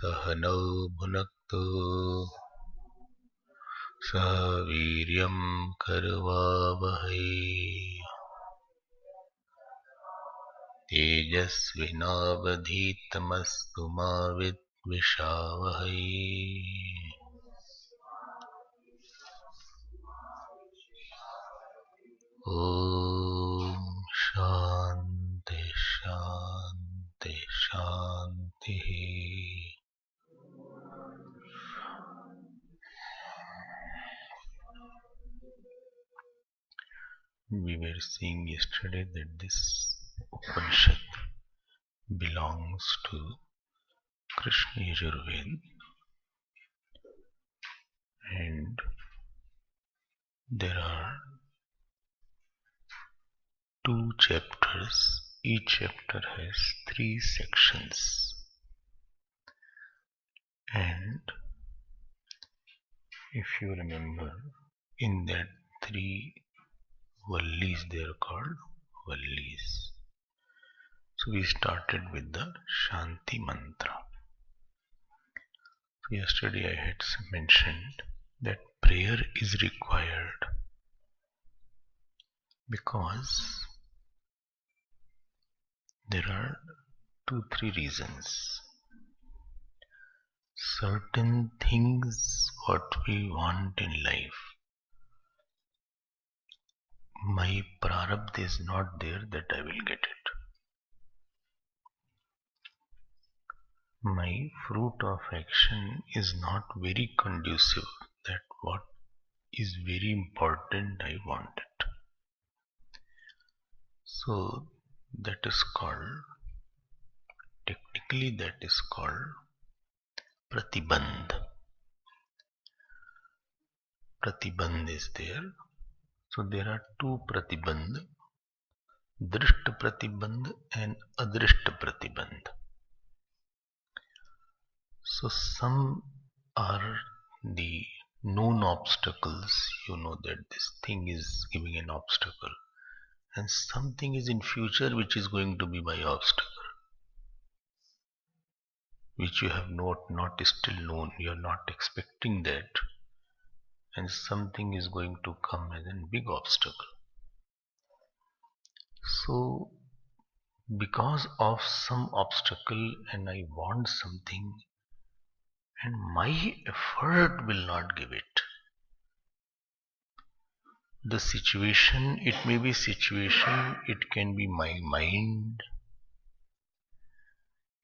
सहनौ भुनक्तु सह वीर्यं करवावहै तेजस्विनावधीतमस्तु मा विद्विषावहै। ॐ शान्ति शान्ति शान्तिः। We were seeing yesterday that this Upanishad belongs to Krishna Yajurveda, and there are 2 chapters. Each chapter has 3 sections, and if you remember, in that 3 vallis, they are called vallis. So we started with the Shanti Mantra. So yesterday I had mentioned that prayer is required because there are 2-3 reasons. Certain things what we want in life, my prarabdha is not there that I will get it. My fruit of action is not very conducive that what is very important I want it. So that is called, technically that is called pratibandh. Pratibandh is there. So there are 2 pratibandh, drishta pratibandh and adrishta pratibandh. So some are the known obstacles, you know that this thing is giving an obstacle, and something is in future which is going to be my obstacle, which you have not still known, you are not expecting that, and something is going to come as a big obstacle. So because of some obstacle and I want something and my effort will not give it. The situation, it may be situation, it can be my mind,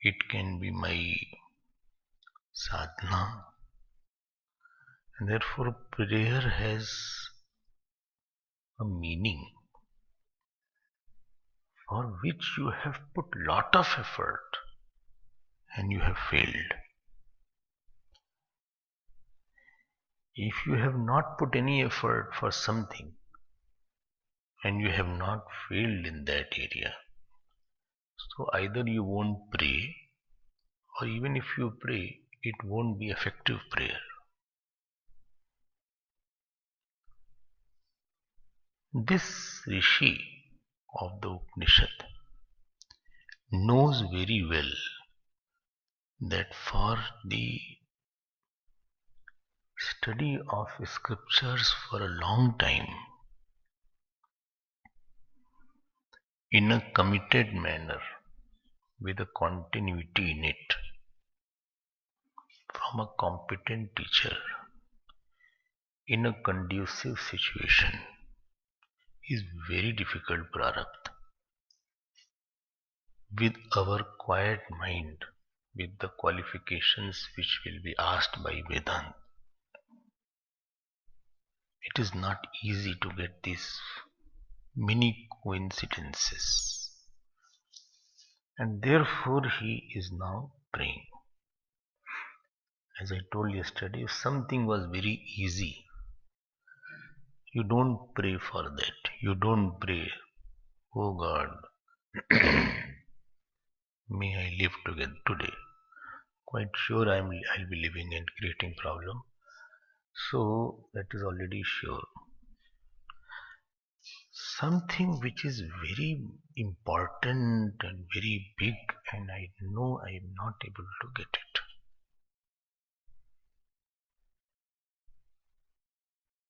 it can be my sadhana, and therefore prayer has a meaning for which you have put lot of effort and you have failed. If you have not put any effort for something and you have not failed in that area, so either you won't pray, or even if you pray, it won't be effective prayer. This Rishi of the Upanishad knows very well that for the study of scriptures for a long time, in a committed manner, with a continuity in it, from a competent teacher, in a conducive situation, is very difficult prarabdha. With our quiet mind, with the qualifications which will be asked by Vedanta, it is not easy to get these many coincidences. And therefore he is now praying. As I told yesterday, if something was very easy, you don't pray for that. You don't pray, oh God, may I live today. Quite sure I'll be living and creating problem. So that is already sure. Something which is very important and very big, and I know I am not able to get it.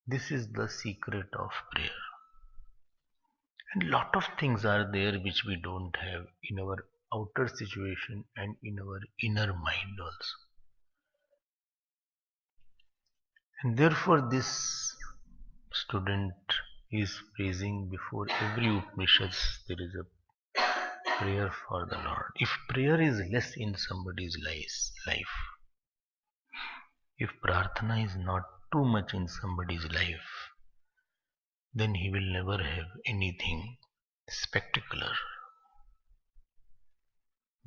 This is the secret of prayer. And lot of things are there which we don't have in our outer situation and in our inner mind also. And therefore this student is praising before every Upanishads there is a prayer for the Lord. If prayer is less in somebody's life, if prarthana is not too much in somebody's life, then he will never have anything spectacular.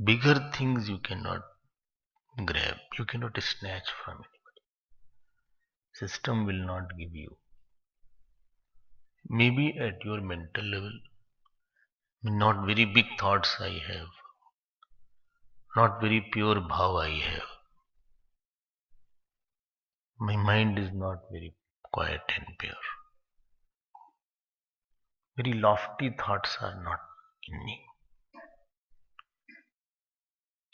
Bigger things you cannot grab, you cannot snatch from anybody. System will not give you. Maybe at your mental level, not very big thoughts I have, not very pure bhav I have. My mind is not very quiet and pure. Very lofty thoughts are not in me.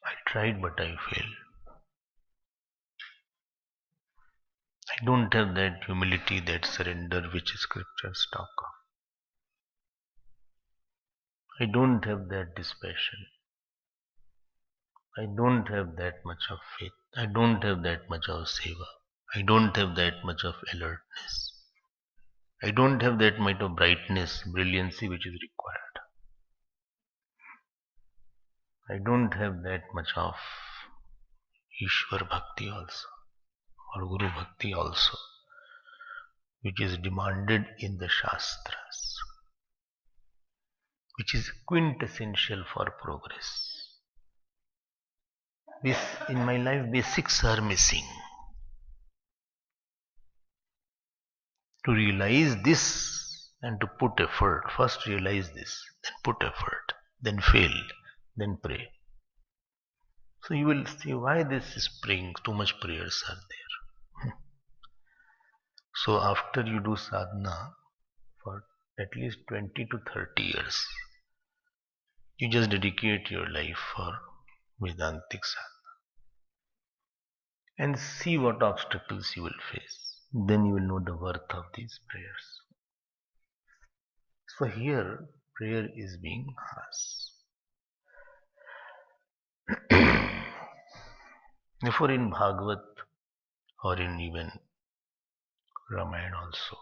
I tried but I failed. I don't have that humility, that surrender which scriptures talk of. I don't have that dispassion. I don't have that much of faith. I don't have that much of seva. I don't have that much of alertness. I don't have that much of brightness, brilliancy which is required. I don't have that much of Ishwar Bhakti also, or Guru Bhakti also, which is demanded in the Shastras, which is quintessential for progress. This, in my life, basics are missing. To realize this and to put effort, first realize this, then put effort, then fail, then pray. So you will see why this is praying, too much prayers are there. So after you do sadhana for at least 20 to 30 years, you just dedicate your life for Vedantic sadhana and see what obstacles you will face. Then you will know the worth of these prayers. So here prayer is being asked. Therefore in Bhagavad or in even Ramayana also,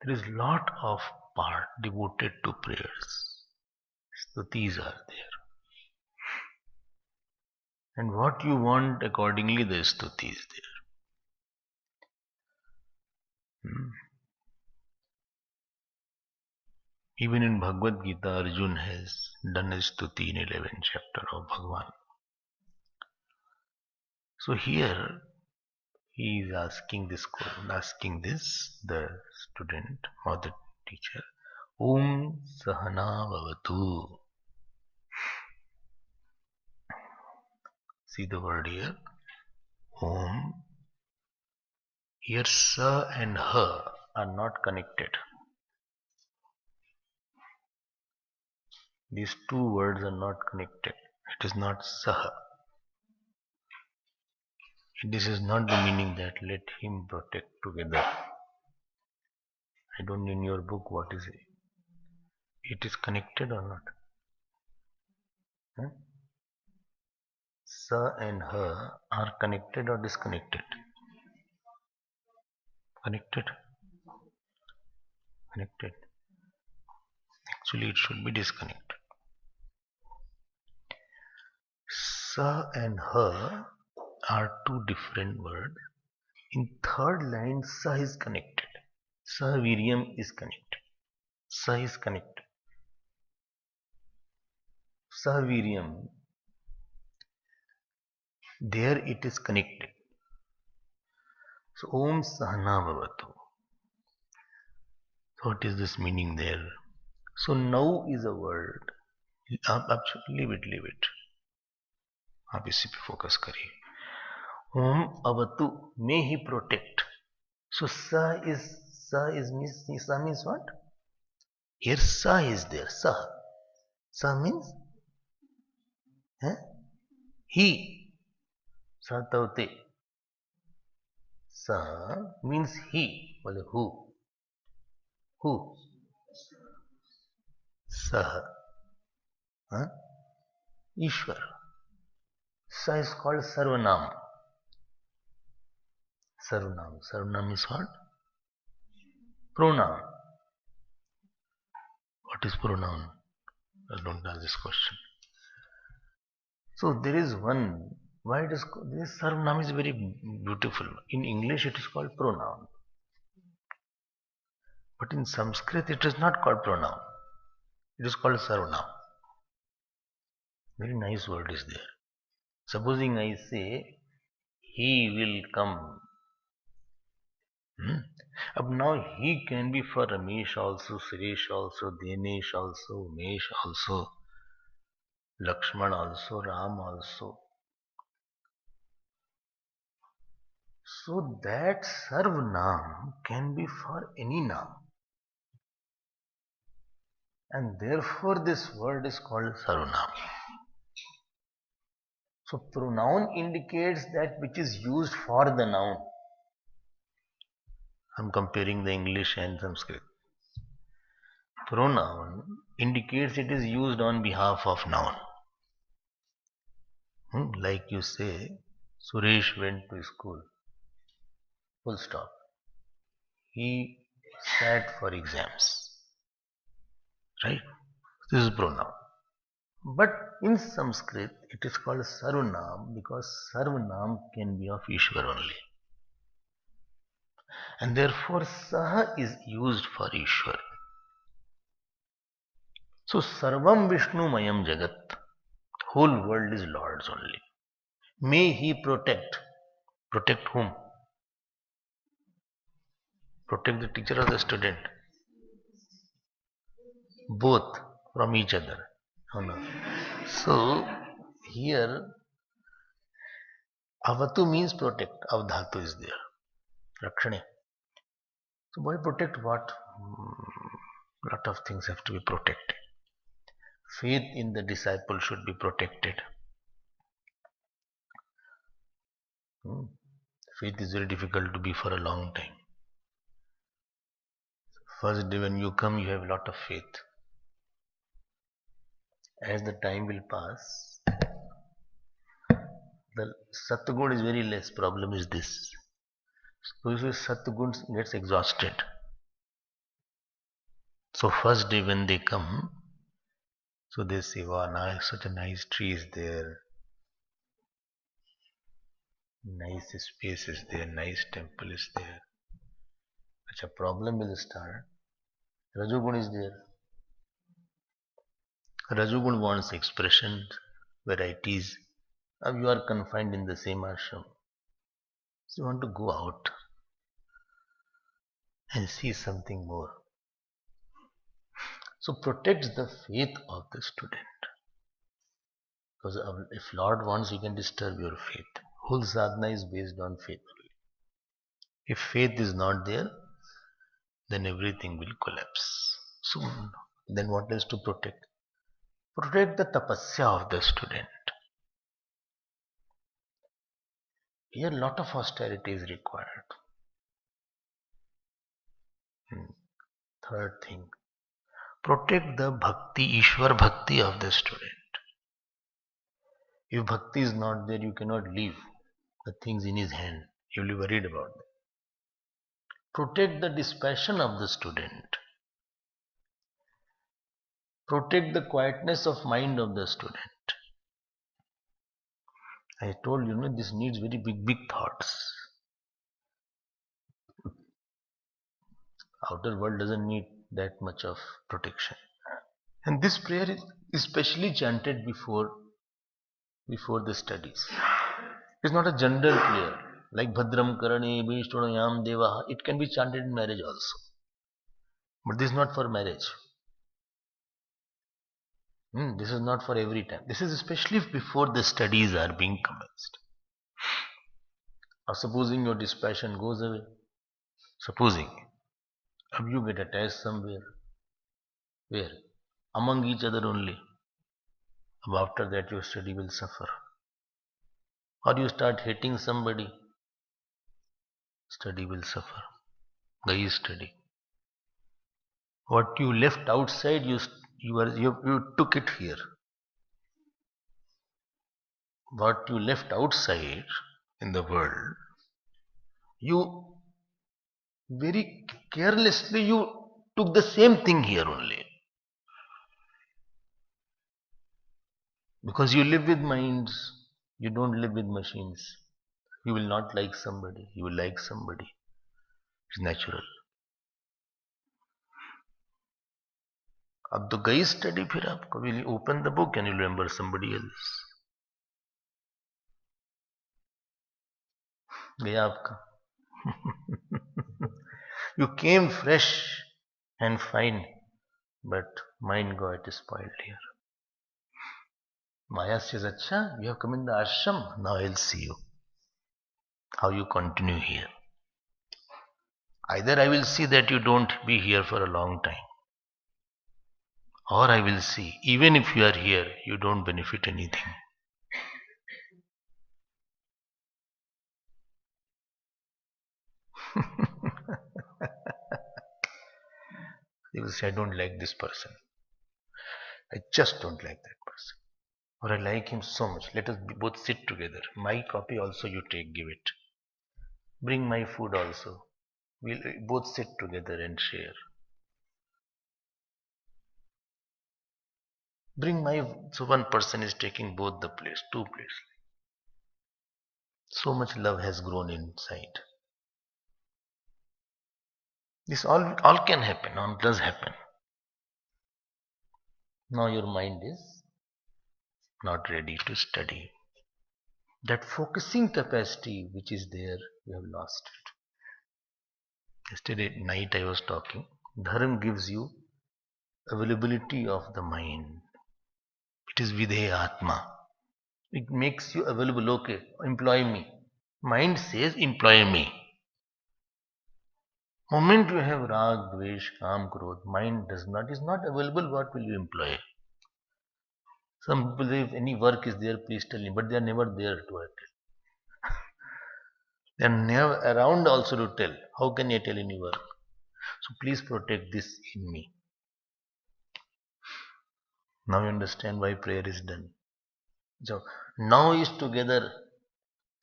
there is lot of part devoted to prayers. Stutis are there. And what you want accordingly the stuti is there. Even in Bhagavad Gita, Arjun has done a stuti in 11th chapter of Bhagavan. So here he is asking this, the student or the teacher, Om Sahana Bhavatu. See the word here, Om. Here Sa and Ha are not connected. These two words are not connected. It is not Saha. This is not the meaning that let him protect together. I don't know in your book what is it. It is connected or not? Huh? Sa and Ha are connected or disconnected? Connected. Connected. Actually, it should be disconnected. Sa and Ha are two different words. In third line, Sa is connected. Sa Viryam is connected. Sa is connected. Sa Viryam, there it is connected. So Om Sahana Bhavatu. So what is this meaning there? So now is a word. Leave it. आप इसी पे focus करिए. Om Avatu, may he protect. So Sa means what? Here Sa is there. Sa means he. Sa Tavte. Sa means he. Well, who? Who? Sah. Huh? Ishwar. Sa is called Sarvanam. Sarvanam. Sarvanam is called pronoun. What is pronoun? I don't ask this question. So there is one. Why it is this Sarvanam is very beautiful. In English it is called pronoun. But in Sanskrit it is not called pronoun. It is called Sarvanam. Very nice word is there. Supposing I say, he will come. Up now he can be for Ramesh also, Suresh also, Dinesh also, Umesh also, Lakshman also, Ram also. So that Sarvanam can be for any Naam. And therefore this word is called Sarvanam. So pronoun indicates that which is used for the noun. I am comparing the English and Sanskrit. Pronoun indicates it is used on behalf of noun. Like you say, Suresh went to school. Full stop. He sat for exams. Right? This is pronoun. But in Sanskrit, it is called Sarvanam because Sarvanam can be of Ishwar only. And therefore, Saha is used for Ishwar. So, Sarvam Vishnu Mayam Jagat. Whole world is Lord's only. May He protect. Protect whom? Protect the teacher or the student? Both from each other. Oh, no. So, here, Avatu means protect. Avdhatu is there. Rakshane. So, why protect what? Lot of things have to be protected. Faith in the disciple should be protected. Faith is very difficult to be for a long time. First day when you come, you have a lot of faith. As the time will pass, the Satgun is very less. Problem is this. So Satgun gets exhausted. So first day when they come, so they say, wow, now such a nice tree is there. Nice space is there, nice temple is there. Such a problem will start. Rajogun is there. Rajogun wants expression, varieties. Now you are confined in the same ashram. So you want to go out and see something more. So protects the faith of the student. Because if Lord wants, He can disturb your faith. Whole sadhana is based on faith only. If faith is not there, then everything will collapse. So then what is to protect? Protect the tapasya of the student. Here a lot of austerity is required. Third thing, protect the bhakti, Ishwar bhakti of the student. If bhakti is not there, you cannot leave the things in his hand. You will be worried about them. Protect the dispassion of the student. Protect the quietness of mind of the student. I told you, this needs very big thoughts. Outer world doesn't need that much of protection. And this prayer is especially chanted before the studies. It's not a general prayer. Like Bhadram Karane Vishtunayam Devaha. It can be chanted in marriage also. But this is not for marriage. This is not for every time. This is especially before the studies are being commenced. Or supposing your dispassion goes away. Supposing. You get attached somewhere. Where? Among each other only. After that your study will suffer. Or you start hating somebody. Study will suffer. Gayi study. What you left outside, you took it here. What you left outside in the world, you very carelessly you took the same thing here only. Because you live with minds, you don't live with machines. You will not like somebody, you will like somebody. It's natural. अब तो गई study, फिर आप कभी open the book and you remember somebody else. गया आपका. You came fresh and fine, but mind got spoiled here. Maya says, Acha, you have come in the ashram, now I'll see you. How you continue here. Either I will see that you don't be here for a long time, or I will see, even if you are here, you don't benefit anything. You will say, I don't like this person. I just don't like that person. Or I like him so much. Let us both sit together. My copy also you take, give it. Bring my food also. We'll both sit together and share. Bring my. So one person is taking both the plates, two plates. So much love has grown inside. This all can happen, all does happen. Now your mind is not ready to study. That focusing capacity which is there, you have lost it. Yesterday night I was talking. Dharma gives you availability of the mind. It is Videha Atma. It makes you available. Okay, employ me. Mind says, employ me. Moment you have rag, dvesh, kam, krodh, mind is not available. What will you employ? Some people say, if any work is there, please tell me. But they are never there to tell. They are never around also to tell. How can I tell any work? So please protect this in me. Now you understand why prayer is done. So now is together.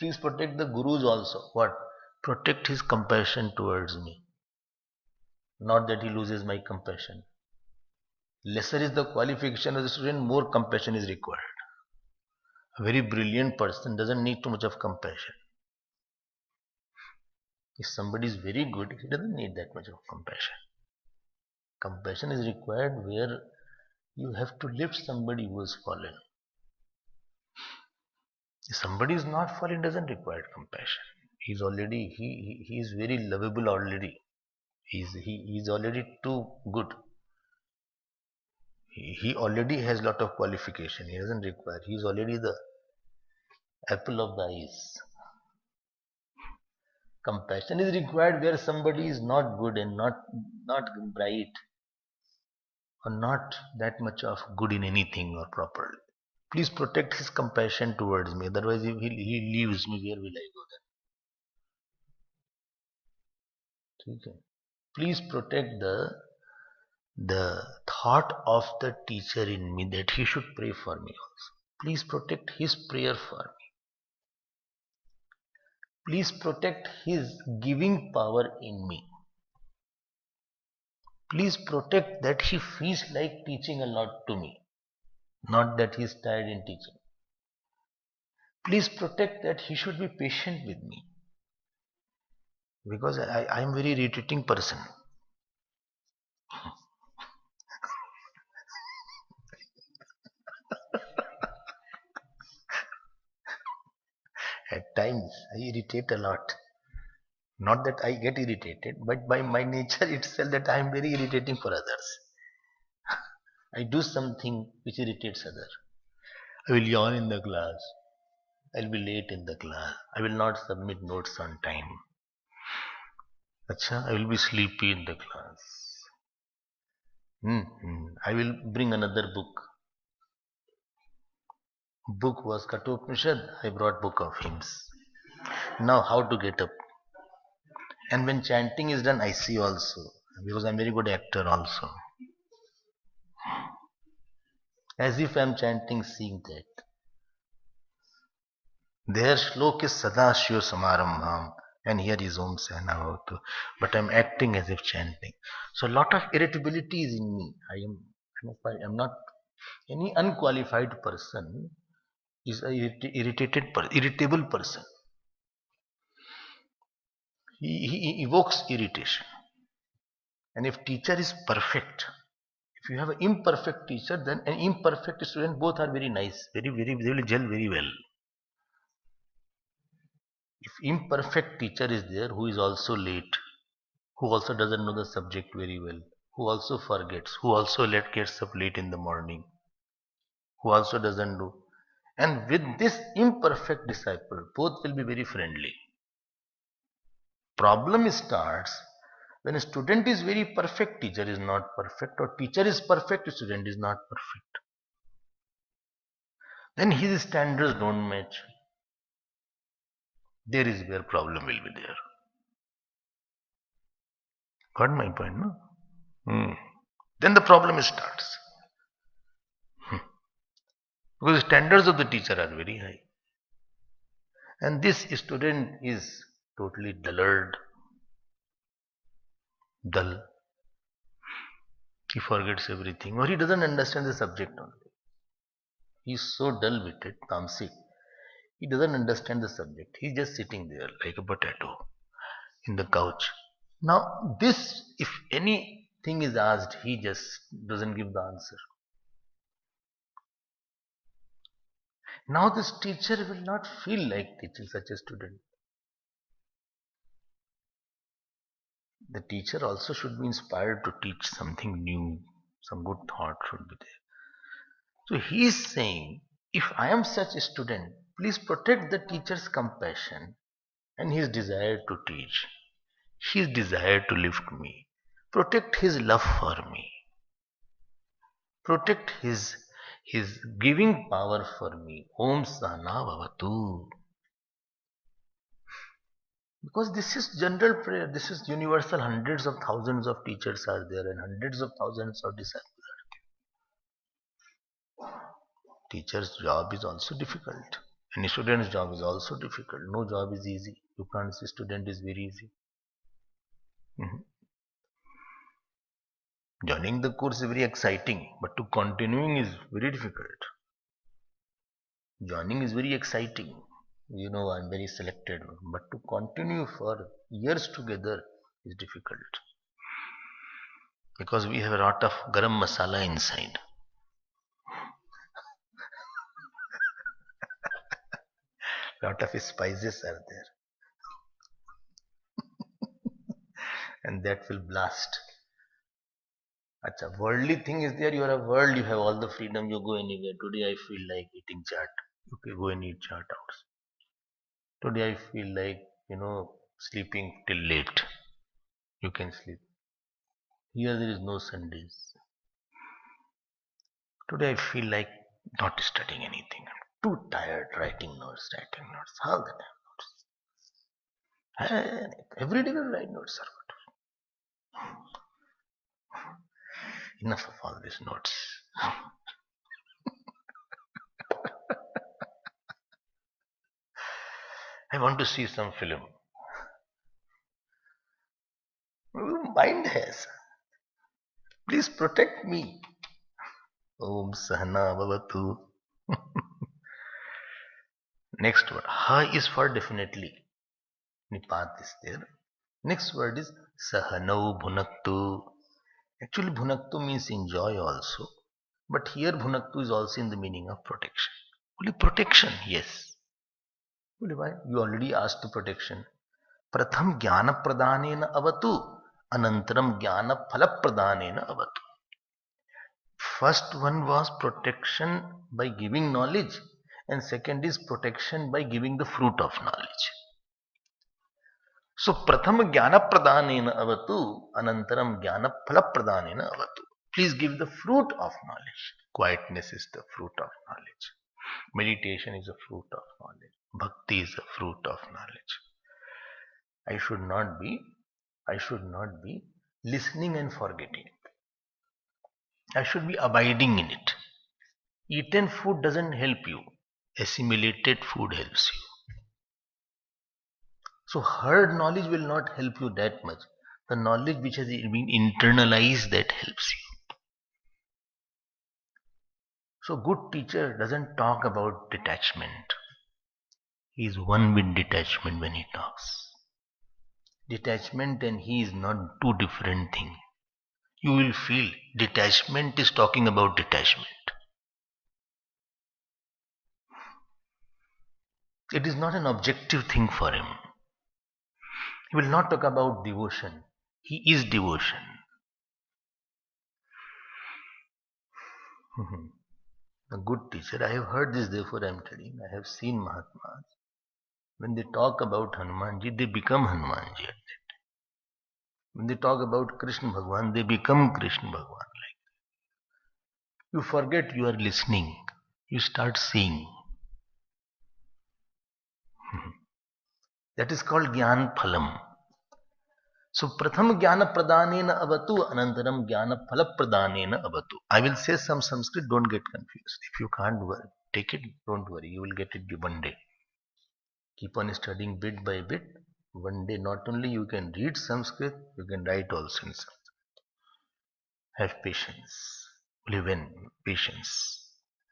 Please protect the gurus also. What? Protect his compassion towards me. Not that he loses my compassion. Lesser is the qualification of the student, more compassion is required. A very brilliant person doesn't need too much of compassion. If somebody is very good, he doesn't need that much of compassion. Compassion is required where you have to lift somebody who has fallen. If somebody is not fallen, doesn't require compassion. He is very lovable already. He is already too good. He already has lot of qualification. He doesn't require. He is already the apple of the eyes. Compassion is required where somebody is not good and not bright, or not that much of good in anything or properly. Please protect his compassion towards me. Otherwise, if he leaves me, where will I go then? Okay. Please protect the thought of the teacher in me that he should pray for me also. Please protect his prayer for me. Please protect his giving power in me. Please protect that he feels like teaching a lot to me, not that he is tired in teaching. Please protect that he should be patient with me, because I am very irritating person. At times I irritate a lot. Not that I get irritated, but by my nature itself that I am very irritating for others. I do something which irritates others. I will yawn in the class. I will be late in the class. I will not submit notes on time. Acha, I will be sleepy in the class. I will bring another book. Book was Kathopanishad. I brought book of hymns. Now how to get up? And when chanting is done, I see also. because I'm very good actor also. As if I'm chanting, seeing that. Their shlok is Sadashiva Samarambham, and here is Om Sahnavatu. But I'm acting as if chanting. So a lot of irritability is in me. I'm not any unqualified person is a irritable person. He evokes irritation. And if teacher is perfect, if you have an imperfect teacher, then an imperfect student, both are very nice, they will gel very well. If imperfect teacher is there who is also late, who also doesn't know the subject very well, who also forgets, who also gets up late in the morning, who also doesn't do, and with this imperfect disciple, both will be very friendly. Problem starts when a student is very perfect, teacher is not perfect, or teacher is perfect, student is not perfect. Then his standards don't match. There is where problem will be there. Got my point, no? Then the problem starts. Because the standards of the teacher are very high. And this student is totally dullard, dull. He forgets everything, or he doesn't understand the subject only. He's so dull witted, tamasic. He doesn't understand the subject. He's just sitting there like a potato in the couch. Now, this, if anything is asked, he just doesn't give the answer. Now, this teacher will not feel like teaching such a student. The teacher also should be inspired to teach something new, some good thought should be there. So he is saying, if I am such a student, please protect the teacher's compassion and his desire to teach, his desire to lift me, protect his love for me, protect his giving power for me. Om Sahana Bhavatu. Because this is general prayer, this is universal. Hundreds of thousands of teachers are there and hundreds of thousands of disciples. Teacher's job is also difficult. And student's job is also difficult. No job is easy. You can't say student is very easy. Joining the course is very exciting, but to continuing is very difficult. Joining is very exciting. You know, I'm very selected, but to continue for years together is difficult. Because we have a lot of garam masala inside. Lot of spices are there. And that will blast. Acha, worldly thing is there, you are a world, you have all the freedom, you go anywhere. Today I feel like eating chaat. You can go and eat chaat out. Today I feel like, sleeping till late. You can sleep. Here there is no Sundays. Today I feel like not studying anything. I'm too tired writing notes. All the time notes. Every day we write notes, sir. Enough of all these notes. I want to see some film. Mind has. Please protect me. Om Sahana Bhavatu. Next word. Ha is for definitely. Nipat is there. Next word is Sahanau Bhunaktu. Actually, Bhunaktu means enjoy also. But here Bhunaktu is also in the meaning of protection. Only protection, yes. Only why? You already asked the protection. Pratham Jnana Pradhanena Avatu. Anantaram Jnana Phala Pradhanena Avatu. First one was protection by giving knowledge, and second is protection by giving the fruit of knowledge. So pratham jnana pradhanena avatu, anantaram jnana phala pradhanena avatu. Please give the fruit of knowledge. Quietness is the fruit of knowledge. Meditation is a fruit of knowledge. Bhakti is a fruit of knowledge. I should not be listening and forgetting. I should be abiding in it. Eaten food doesn't help you. Assimilated food helps you. So heard knowledge will not help you that much. The knowledge which has been internalized, that helps you. So good teacher doesn't talk about detachment. He is one with detachment when he talks. Detachment and he is not two different things. You will feel detachment is talking about detachment. It is not an objective thing for him. He will not talk about devotion. He is devotion. A good teacher, I have heard this, therefore I am telling. I have seen Mahatmas. When they talk about Hanumanji, they become Hanumanji. When they talk about Krishna Bhagwan, they become Krishna Bhagwan. You forget you are listening. You start seeing. That is called Gyan Phalam. So Pratham Jnana Pradhanena Avatu Anantaram Jnana Phala Pradhanena Avatu. I will say some Sanskrit, don't get confused. If you can't take it, don't worry, you will get it one day. Keep on studying bit by bit. One day not only you can read Sanskrit, you can write also in Sanskrit. Have patience. Live in patience.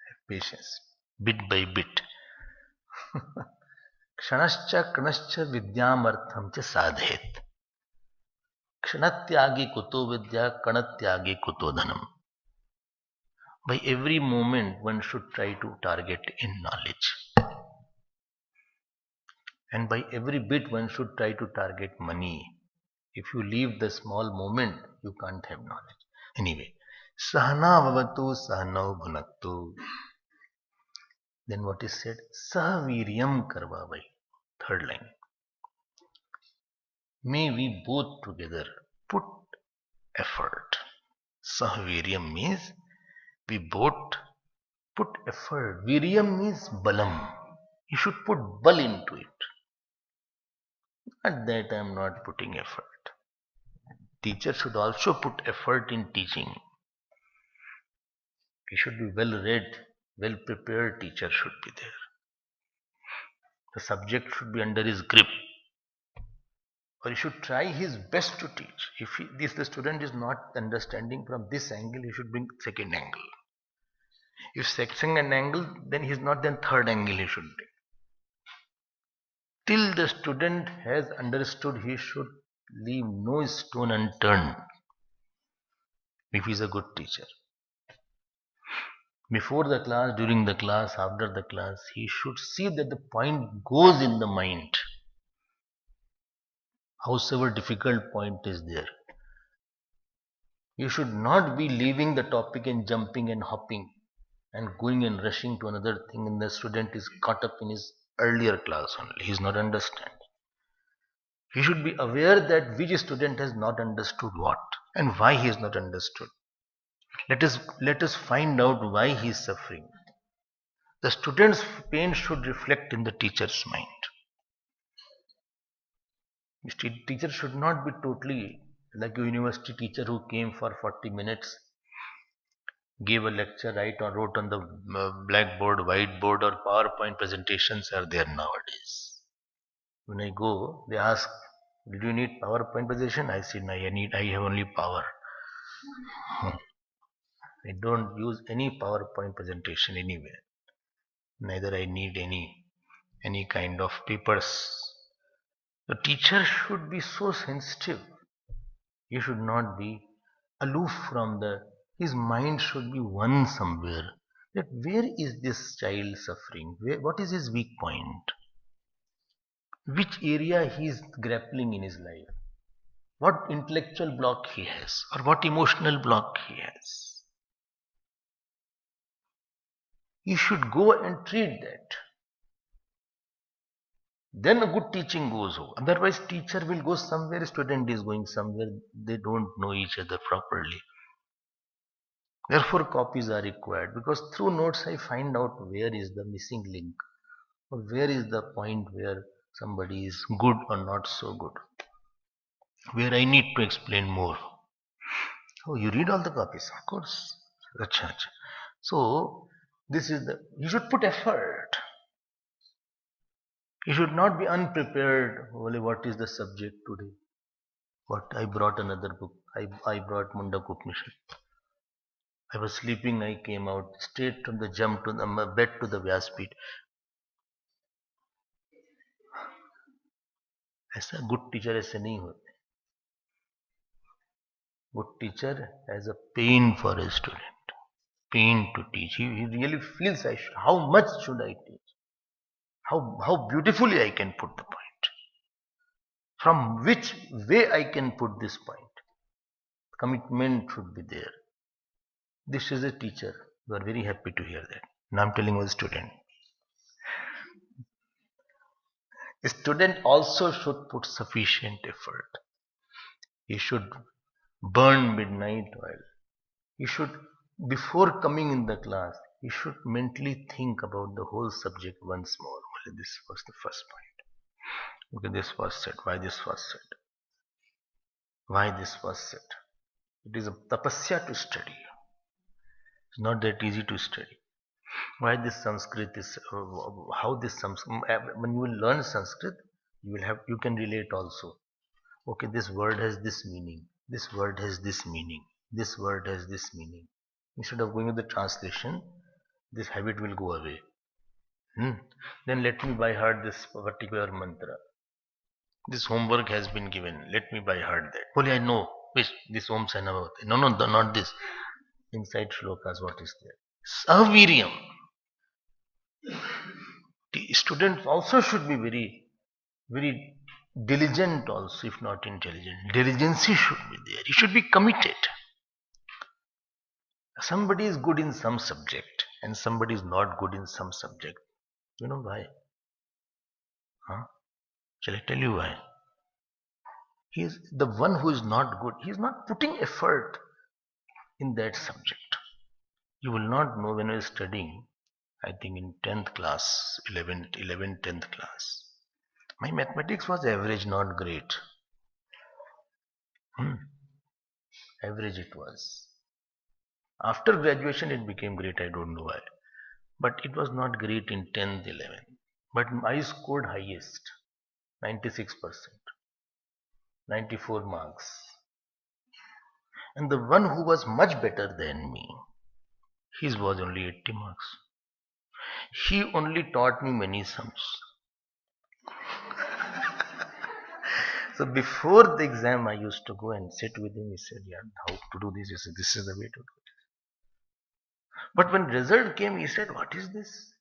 Have patience. Bit by bit. Kshanascha Kranascha Vidyamartham cha sadhet. Kshanatyaги kuto vidya, kanatyagi kuto dhanam. By every moment, one should try to target in knowledge. And by every bit, one should try to target money. If you leave the small moment, you can't have knowledge. Anyway, Sahana Vavatu Sahanau Bhunaktu. Then what is said? Sahaviryam Karvavai. Third line. May we both together put effort. Sahaviryam means we both put effort. Viryam means balam. You should put bal into it. At that I am not putting effort. Teacher should also put effort in teaching. He should be well read, well prepared teacher should be there. The subject should be under his grip. Or he should try his best to teach. If the student is not understanding from this angle, he should bring second angle. If second angle, then he is not, then third angle he should bring. Till the student has understood, he should leave no stone unturned if he is a good teacher. Before the class, during the class, after the class, he should see that the point goes in the mind. Howsoever difficult point is there. You should not be leaving the topic and jumping and hopping and going and rushing to another thing, and the student is caught up in his earlier class only. He is not understanding. He should be aware that which student has not understood what and why he has not understood. Let us find out why he is suffering. The student's pain should reflect in the teacher's mind. The teacher should not be totally like a university teacher who came for 40 minutes, gave a lecture, wrote on the blackboard, whiteboard, or PowerPoint presentations are there nowadays. When I go, they ask, "Did you need PowerPoint presentation?" I said, "No, I have only power. I don't use any PowerPoint presentation anywhere. Neither I need any kind of papers." The teacher should be so sensitive. He should not be aloof from his mind should be one somewhere. That where is this child suffering? What is his weak point? Which area he is grappling in his life? What intellectual block he has, or what emotional block he has? He should go and treat that. Then a good teaching goes on. Otherwise, teacher will go somewhere, student is going somewhere. They don't know each other properly. Therefore, copies are required, because through notes I find out where is the missing link, or where is the point where somebody is good or not so good, where I need to explain more. Oh, you read all the copies, of course. Acha, acha. So, this is the, you should put effort. You should not be unprepared. Only what is the subject today? What? I brought another book. I brought Mundak Upanishad. I was sleeping, I came out straight from the jump to the bed to the Vyaspeed. ऐसा good teacher ऐसे नहीं होते. Good teacher has a pain for a student, pain to teach. He really feels how much should I teach? How beautifully I can put the point. From which way I can put this point. Commitment should be there. This is a teacher. You are very happy to hear that. Now I'm telling you, a student. A student also should put sufficient effort. He should burn midnight oil. He should, before coming in the class, he should mentally think about the whole subject once more. Well, this was the first point. Okay, this was said. Why this was said? Why this was said? It is a tapasya to study. It's not that easy to study. Why this Sanskrit is, how this Sanskrit, when you will learn Sanskrit, you can relate also. Okay, this word has this meaning. This word has this meaning. This word has this meaning. Instead of going with the translation, this habit will go away. Then let me by heart this particular mantra. This homework has been given. Let me by heart that. Only I know which this Om Sanavati. No, not this. Inside shlokas, what is there? Saviryam. The student also should be very diligent also, if not intelligent. Diligency should be there. He should be committed. Somebody is good in some subject and somebody is not good in some subject. You know why? Huh? Shall I tell you why? He is the one who is not good. He is not putting effort in that subject. You will not know when you are studying, I think in 10th class, 10th class. My mathematics was average, not great. Average it was. After graduation, it became great. I don't know why. But it was not great in 10th, 11th. But I scored highest, 96%, 94 marks. And the one who was much better than me, his was only 80 marks. He only taught me many sums. So before the exam, I used to go and sit with him. He said, "Yeah, how to do this?" He said, "This is the way to do it." But when result came, he said, "What is this?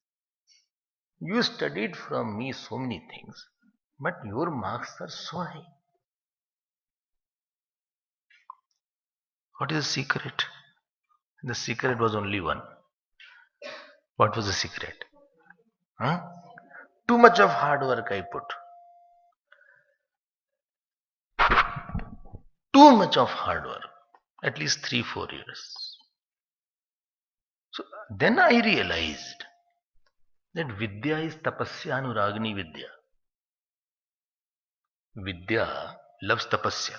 You studied from me so many things, but your marks are so high. What is the secret?" The secret was only one. What was the secret? Huh? Too much of hard work I put. Too much of hard work. At least 3-4 years. So then I realized that Vidya is tapasya anuragini Vidya. Vidya loves tapasya.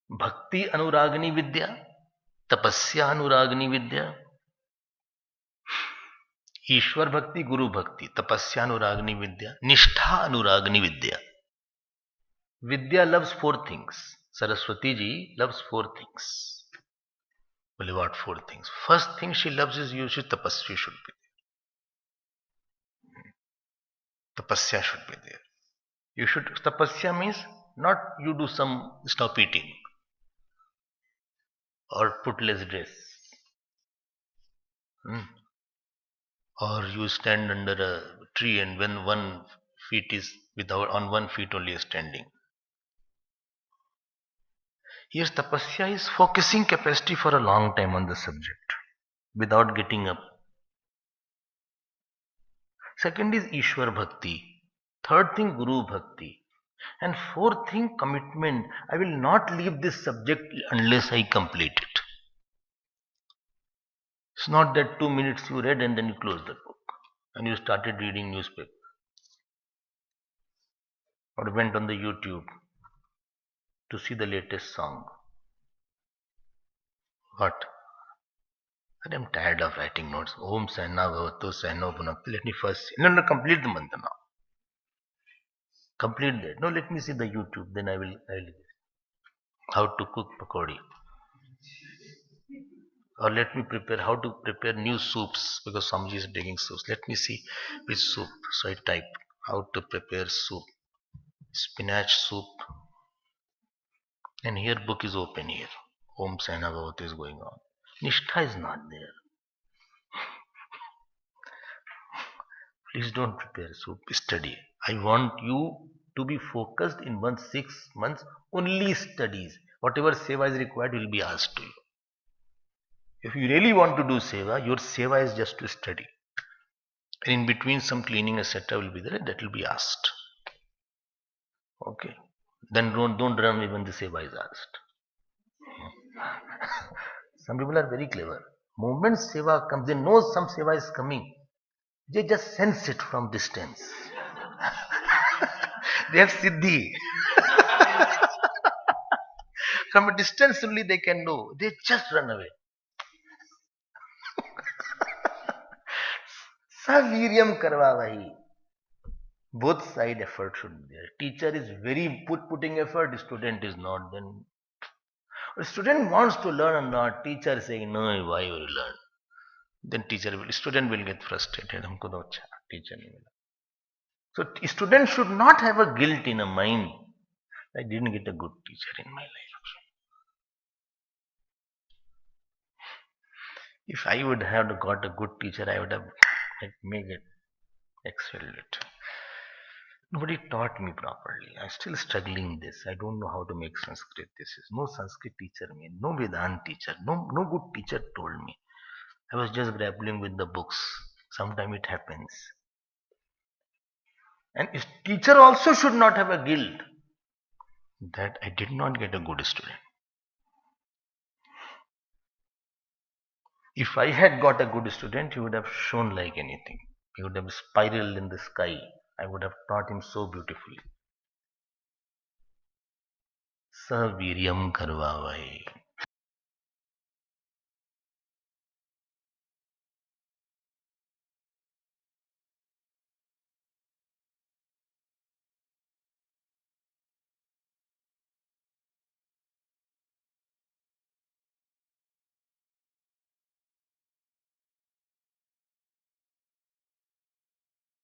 Bhakti anuragini Vidya. Tapasya anuragini Vidya. ईश्वर भक्ति गुरु भक्ति तपस्या अनुरागनी विद्या निष्ठा अनुरागनी विद्या. Vidya loves 4 things. Saraswati ji loves 4 things. Well, what 4 things? First thing she loves is you should tapasya should be there. Tapasya should be there. You should, tapasya means not you do some stop eating or put less dress. Or you stand under a tree and when one feet is without on one feet only standing. Yes, tapasya is focusing capacity for a long time on the subject without getting up. Second is Ishwar Bhakti. Third thing, Guru Bhakti. And fourth thing, commitment. I will not leave this subject unless I complete it. It's not that 2 minutes you read and then you close the book and you started reading newspaper or went on the YouTube to see the latest song. What? And I'm tired of writing notes. Om Sahna Bhavatu Sahno Bhunaktu. Let me first see. No, complete the mantra now. Complete that. No, let me see the YouTube. Then I will how to cook pakodi. Or let me prepare how to prepare new soups because Samji is taking soups. Let me see which soup. So I type how to prepare soup. Spinach soup. And here book is open here. Om Sahna Bhavatu is going on. Nishtha is not there. Please don't prepare soup. Study. I want you to be focused in 6 months. Only studies. Whatever seva is required will be asked to you. If you really want to do seva, your seva is just to study. And in between some cleaning etc. will be there. That will be asked. Okay. Then don't run even the seva is asked. Some people are very clever. Moment seva comes, they know some seva is coming. They just sense it from distance. They have siddhi. From a distance only they can know. They just run away. Saviryam karvavahi. Both side effort should be there. Teacher is very putting effort, student is not. Then a student wants to learn or not, teacher saying no, why will you learn? Then student will get frustrated. हमको तो अच्छा teacher नहीं मिला. So student should not have a guilt in a mind. I didn't get a good teacher in my life. If I would have got a good teacher, I would have made it, excelled it. Nobody taught me properly. I'm still struggling this. I don't know how to make Sanskrit. This is no Sanskrit teacher me, no Vedant teacher, no good teacher told me. I was just grappling with the books. Sometimes it happens. And teacher also should not have a guilt that I did not get a good student. If I had got a good student, he would have shone like anything. He would have spiraled in the sky. I would have taught him so beautifully. Saviryam karvavai.